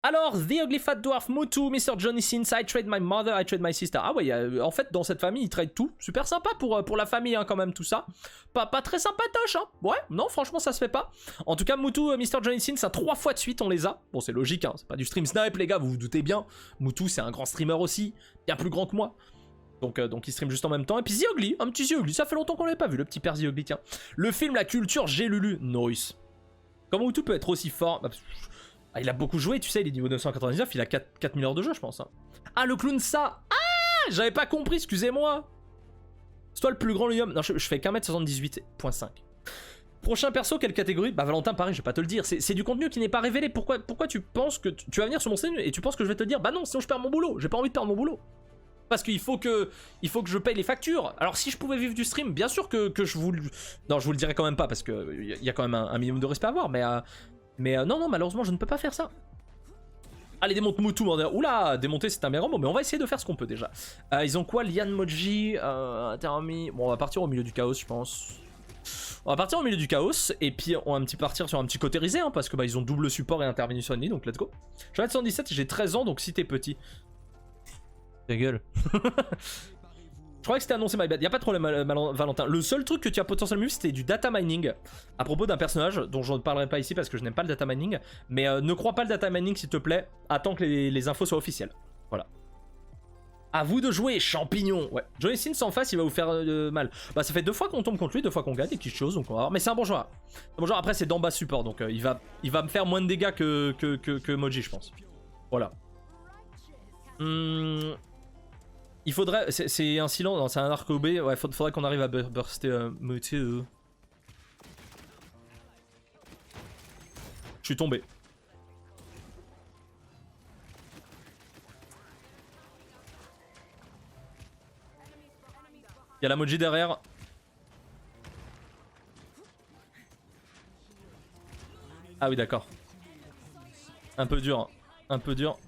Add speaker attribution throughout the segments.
Speaker 1: Alors, The Ugly Fat Dwarf, Mutu, Mr. Johnny Sins, I trade my mother, I trade my sister. Ah ouais, en fait, dans cette famille, ils trade tout. Super sympa pour la famille, hein, quand même, tout ça. Pas très sympatoche, hein. Ouais, non, franchement, ça se fait pas. En tout cas, Mutu, Mr. Johnny Sins, 3 fois de suite, on les a. Bon, c'est logique, hein. C'est pas du stream snipe, les gars, vous vous doutez bien. Mutu, c'est un grand streamer aussi, bien plus grand que moi. Donc il stream juste en même temps. Et puis The Ugly, un petit The Ugly, ça fait longtemps qu'on l'avait pas vu, le petit père The Ugly, tiens. Le film, la culture, j'ai Lulu. Nice. Comment Mutu peut être aussi fort? Ah, il a beaucoup joué, tu sais, il est niveau 999, il a 4000 heures de jeu, je pense. Hein. Ah, le clown, ça. Ah, j'avais pas compris, excusez-moi. C'est toi le plus grand Lilium. Non, je fais qu'1m78.5. Prochain perso, quelle catégorie? Bah, Valentin, pareil, je vais pas te le dire. C'est du contenu qui n'est pas révélé. Pourquoi tu penses que tu vas venir sur mon stream et tu penses que je vais te dire, bah non, sinon je perds mon boulot. J'ai pas envie de perdre mon boulot. Parce qu'il faut que je paye les factures. Alors si je pouvais vivre du stream, bien sûr que je vous le... Non, je vous le dirais quand même pas, parce qu'il y a quand même un minimum de respect à avoir, mais non, malheureusement, je ne peux pas faire ça. Allez, démonte Mutu. Oula, démonter, c'est un bien grand mot, mais on va essayer de faire ce qu'on peut déjà. Ils ont quoi? Lian Moji, Terami. Bon, on va partir au milieu du chaos, je pense. On va partir au milieu du chaos, et puis on va partir sur un petit côté risé, hein, parce que ils ont double support et intervenu sur ennemi, donc let's go. Je vais être 117 et j'ai 13 ans, donc si t'es petit. Ta gueule. Je croyais que c'était annoncé, my bad. Y'a pas de problème, Valentin. Le seul truc que tu as potentiellement vu, c'était du data mining à propos d'un personnage dont je ne parlerai pas ici parce que je n'aime pas le data mining. Mais ne crois pas le data mining, s'il te plaît. Attends que les infos soient officielles. Voilà. À vous de jouer, champignon. Ouais. Johnny Sins en face, il va vous faire mal. Bah, ça fait 2 fois qu'on tombe contre lui, 2 fois qu'on gagne, des petites choses. Donc on va voir. Mais c'est un bon joueur. Un bon joueur. Après, c'est d'en bas support. Donc il va me faire moins de dégâts que Moji, je pense. Voilà. Il faudrait... C'est un silence, c'est un arc OB. Ouais, faudrait qu'on arrive à burster Mutu. Je suis tombé. Il y a la Moji derrière. Ah oui, d'accord. Un peu dur. Un peu dur.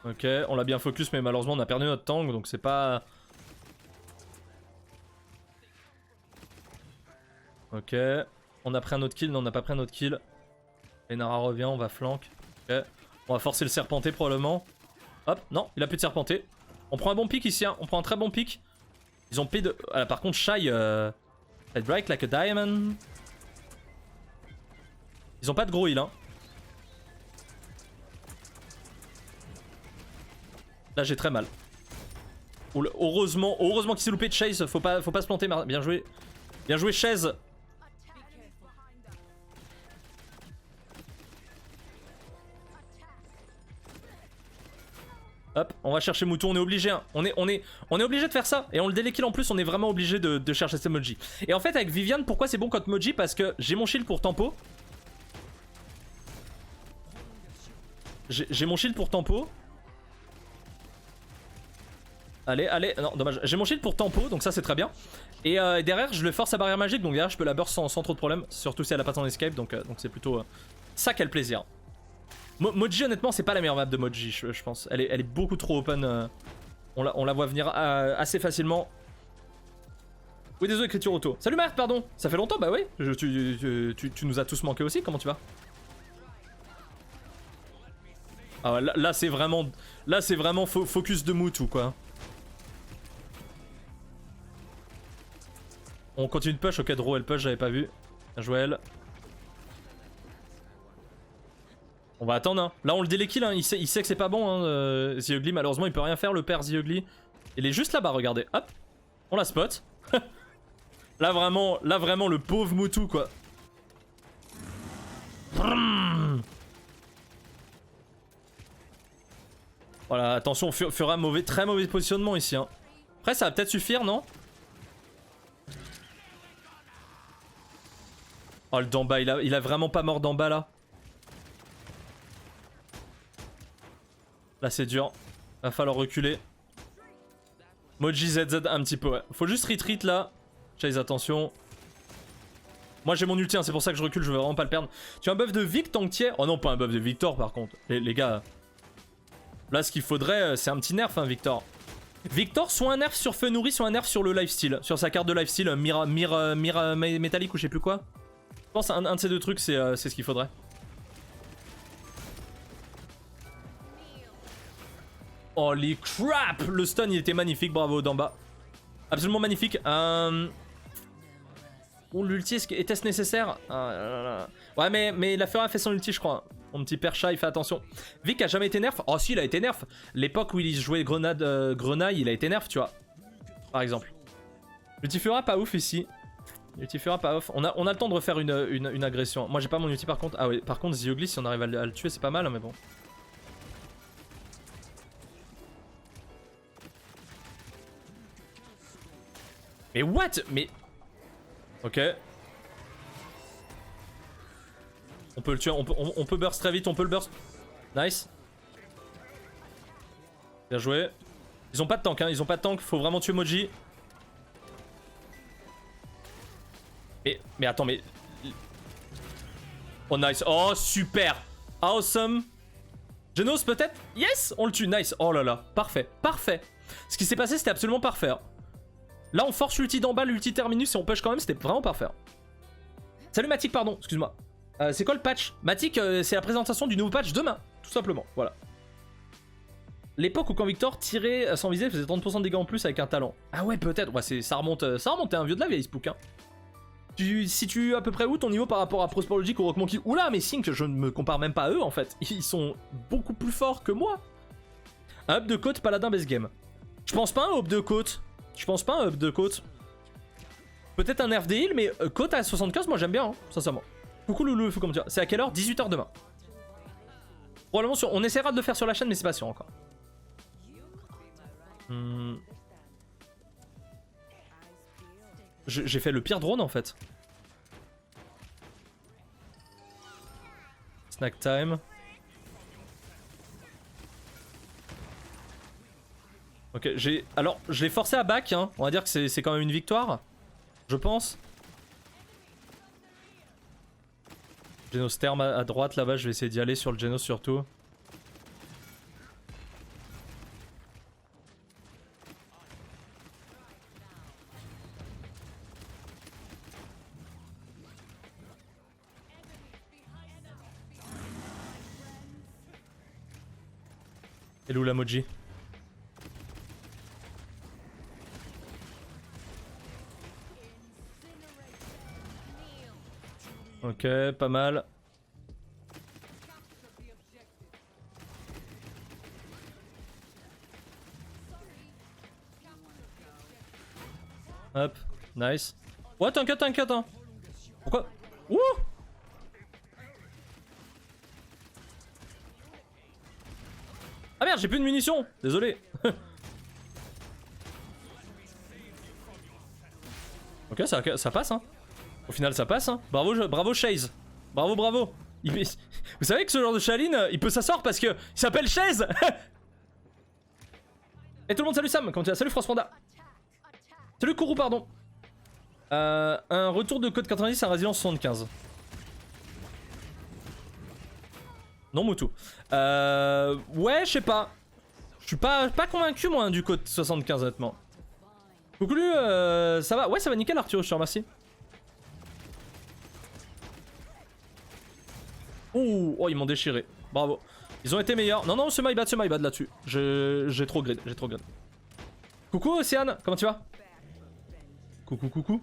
Speaker 1: Ok, on l'a bien focus, mais malheureusement on a perdu notre tank, donc c'est pas... Ok, on a pris un autre kill, non on n'a pas pris un autre kill. Enara revient, on va flank. Ok, on va forcer le serpenté probablement. Hop, non, il a plus de serpenté. On prend un bon pick ici, hein. On prend un très bon pick. Ils ont P2... Ah, par contre, Shy... break like a diamond. Ils ont pas de gros heal, hein. Là j'ai très mal. Heureusement qu'il s'est loupé de Chase. Faut pas se planter. Bien joué. Bien joué Chase. Hop, on va chercher Mutu, on est obligé, hein. On est obligé de faire ça. Et on le délékill en plus, on est vraiment obligé de chercher ces Moji. Et en fait avec Vivian, pourquoi c'est bon contre Moji? Parce que j'ai mon shield pour tempo. J'ai mon shield pour tempo. Allez, non, dommage. J'ai mon shield pour tempo, donc ça c'est très bien. Et derrière, je le force à barrière magique, donc derrière, je peux la burst sans trop de problème. Surtout si elle a pas son escape, donc c'est plutôt ça quel plaisir. Moji, honnêtement, c'est pas la meilleure map de Moji, je pense. Elle est beaucoup trop open. On la voit venir assez facilement. Oui, désolé, écriture auto. Salut Marc, pardon. Ça fait longtemps, bah oui. Tu nous as tous manqué aussi, comment tu vas? Ah, là c'est vraiment focus de Mutu, quoi. On continue de push, ok, Draw elle push, j'avais pas vu. Bien joué elle. On va attendre, hein. Là on le délékill, hein. Il sait que c'est pas bon, hein. The Ugly, malheureusement il peut rien faire, le père The Ugly. Il est juste là-bas, regardez, hop. On la spot. Là vraiment le pauvre Mutu, quoi. Voilà, attention, fera très mauvais positionnement ici, hein. Après ça va peut-être suffire, non? Oh le d'en bas, il a vraiment pas mort d'en bas là. Là c'est dur. Va falloir reculer. Moji ZZ un petit peu, ouais. Faut juste retreat là. Chase, attention. Moi j'ai mon ulti, hein, c'est pour ça que je recule, je veux vraiment pas le perdre. Tu as un buff de Vic tant que t'y es? Oh non, pas un buff de Victor par contre. Les gars. Là ce qu'il faudrait, c'est un petit nerf, hein, Victor. Victor, soit un nerf sur Fenouris, soit un nerf sur le lifesteal. Sur sa carte de lifesteal, Mira métallique ou je sais plus quoi. pense un de ces deux trucs, c'est ce qu'il faudrait. Holy crap! Le stun, il était magnifique, bravo, d'en bas. Absolument magnifique. Oh, l'ulti, était-ce nécessaire? Ouais, mais la Fera a fait son ulti, je crois. Mon petit percha, il fait attention. Vic a jamais été nerf. Oh, si, il a été nerf. L'époque où il jouait grenaille, il a été nerf, tu vois. Par exemple. L'ulti Fera, pas ouf ici. L'ulti Fera, pas ouf. On a le temps de refaire une agression. Moi, j'ai pas mon ulti par contre. Ah, oui, par contre, Ziogli, si on arrive à le tuer, c'est pas mal, mais bon. Mais what? Mais... Ok. On peut le tuer, on peut burst très vite, on peut le burst. Nice. Bien joué. Ils ont pas de tank, hein, ils ont pas de tank, faut vraiment tuer Moji. Mais attends, mais... Oh nice, oh super. Awesome. Genos peut-être? Yes, on le tue, nice. Oh là là, parfait, parfait. Ce qui s'est passé, c'était absolument parfait. Hein. Là, on force l'ulti d'en bas, l'ulti terminus et on push quand même, c'était vraiment parfait. Salut Matic, pardon, excuse-moi. C'est quoi le patch? Matic, c'est la présentation du nouveau patch demain, tout simplement, voilà. L'époque où quand Victor tirait sans viser, faisait 30% de dégâts en plus avec un talent. Ah ouais, peut-être, ouais, ça remonte, t'es un vieux de la vieille, Spook. Hein. Tu situes à peu près où ton niveau par rapport à Prospologic ou Rock Monkey? Oula, mais Sync, je ne me compare même pas à eux en fait. Ils sont beaucoup plus forts que moi. Un up de côte, paladin base game. Je pense pas un up de côte. Je pense pas un up de côte. Peut-être un nerf des heals, mais côte à 75, moi j'aime bien, hein, sincèrement. Coucou Loulou, il faut comme dire. C'est à quelle heure? 18h demain. Probablement on essaiera de le faire sur la chaîne, mais c'est pas sûr encore. J'ai fait le pire drone en fait. Snack time. Ok, alors, je l'ai forcé à back, hein. On va dire que c'est quand même une victoire. Je pense. Genos Therm à droite là-bas, je vais essayer d'y aller sur le Genos surtout. Hello la Moji. Ok, pas mal. Hop, nice. Ouais, t'inquiète, hein. Pourquoi? Ouh! Ah merde, j'ai plus de munitions. Désolé. Ok, ça passe, hein. Au final, ça passe, hein. Bravo Chase. Bravo. Vous savez que ce genre de chaline, il peut s'asseoir parce que il s'appelle Chase. Et tout le monde, salut Sam. Comment tu vas? Salut France Panda. Salut Kourou, pardon. Un retour de code 90 à résilience 75. Non, Moutou. Ouais, je sais pas. Je suis pas convaincu, moi, du code 75, honnêtement. Coucou, ça va? Ouais, ça va nickel, Arthur, je te remercie. Oh, ils m'ont déchiré. Bravo. Ils ont été meilleurs. Non, c'est my bad là-dessus. J'ai trop grid, Coucou, Océane, comment tu vas? Coucou.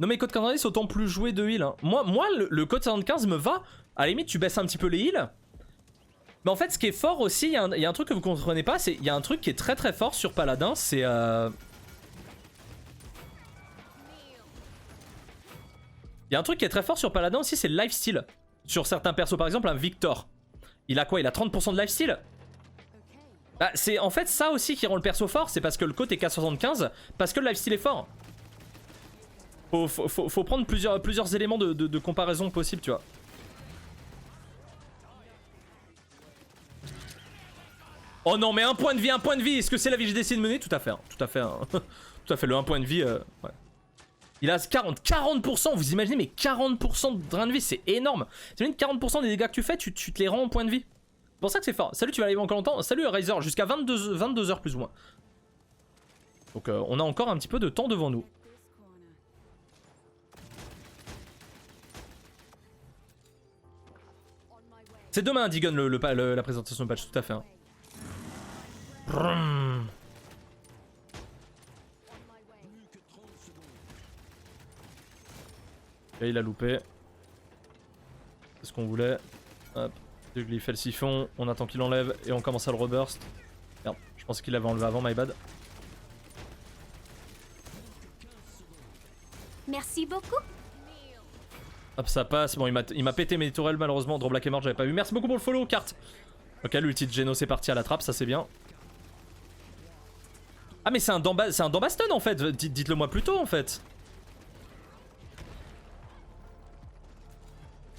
Speaker 1: Non, mais code 90, autant plus jouer de heal. Hein. Moi le code 75 me va. À la limite, tu baisses un petit peu les heals. Mais en fait, ce qui est fort aussi, il y a un truc que vous comprenez pas, c'est il y a un truc qui est très fort sur Paladin, c'est il y a un truc qui est très fort sur Paladin aussi, c'est le lifesteal. Sur certains persos, par exemple, un Victor. Il a quoi? Il a 30% de lifesteal. Bah, c'est en fait ça aussi qui rend le perso fort, c'est parce que le code est K75, parce que le lifesteal est fort. Faut prendre plusieurs éléments de comparaison possibles, tu vois. Oh non, mais un point de vie, est-ce que c'est la vie que j'ai décidé de mener? Tout à fait, hein. Tout à fait, le 1 point de vie, ouais. Il a 40%, vous imaginez, mais 40% de drain de vie, c'est énorme. T'imagines 40% des dégâts que tu fais, tu te les rends en point de vie. C'est pour ça que c'est fort. Salut, tu vas arriver encore longtemps. Salut Razer, jusqu'à 22 heures plus ou moins. Donc on a encore un petit peu de temps devant nous. C'est demain, Digun, la présentation de patch, tout à fait. Hein. Brum. Et il a loupé. C'est ce qu'on voulait. Hop. Il fait le siphon, on attend qu'il enlève et on commence à le reburst. Merde, je pensais qu'il l'avait enlevé avant, my bad.
Speaker 2: Merci beaucoup.
Speaker 1: Hop, ça passe. Bon, il m'a pété mes tourelles malheureusement. Droblack est mort, j'avais pas vu. Merci beaucoup pour le follow, carte. Ok, l'ulti de Geno c'est parti à la trappe, ça c'est bien. Ah, mais c'est un Dambaston en fait. Dites-le moi plus tôt en fait.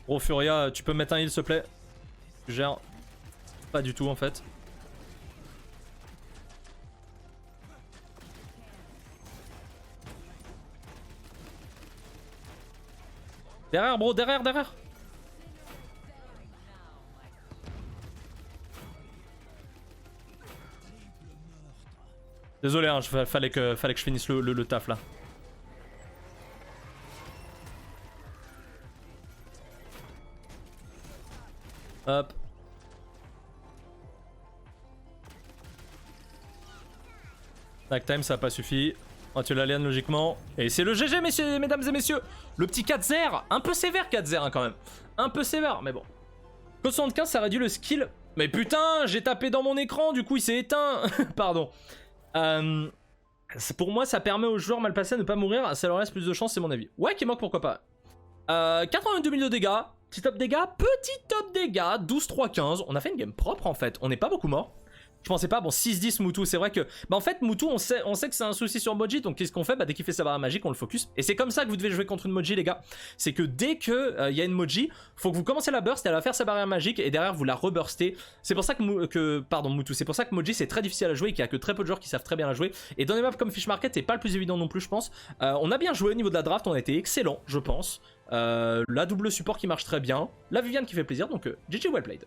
Speaker 1: Gros Furia, tu peux me mettre un heal s'il te plaît? Tu gères. Pas du tout en fait. Derrière bro, derrière. Désolé, hein, fallait que je finisse le taf là. Hop. Snack time, ça a pas suffi. On va tuer l'alien logiquement. Et c'est le GG, mesdames et messieurs. Le petit 4-0. Un peu sévère 4-0 hein, quand même. Un peu sévère, mais bon. Code 75, ça réduit le skill. Mais putain, j'ai tapé dans mon écran, du coup il s'est éteint. Pardon. Pour moi, ça permet aux joueurs mal placés de ne pas mourir. Ça leur laisse plus de chance, c'est mon avis. Ouais, Kemok, pourquoi pas. 82 000 de dégâts. Petit top dégâts. Petit top dégâts. 12-3-15. On a fait une game propre en fait. On n'est pas beaucoup mort. Je pensais pas, bon 6-10 Mutu, c'est vrai que... Bah en fait Mutu on sait que c'est un souci sur Moji, donc qu'est-ce qu'on fait? Bah dès qu'il fait sa barre magique on le focus. Et c'est comme ça que vous devez jouer contre une Moji les gars. C'est que dès que y a une Moji, faut que vous commencez la burst, elle va faire sa barrière magique et derrière vous la reburstez. C'est pour ça que pardon Mutu, c'est pour ça que Moji c'est très difficile à jouer et qu'il y a que très peu de joueurs qui savent très bien la jouer. Et dans les maps comme Fish Market c'est pas le plus évident non plus je pense. On a bien joué au niveau de la draft, on a été excellent je pense. La double support qui marche très bien, la Viviane qui fait plaisir, donc GG well played.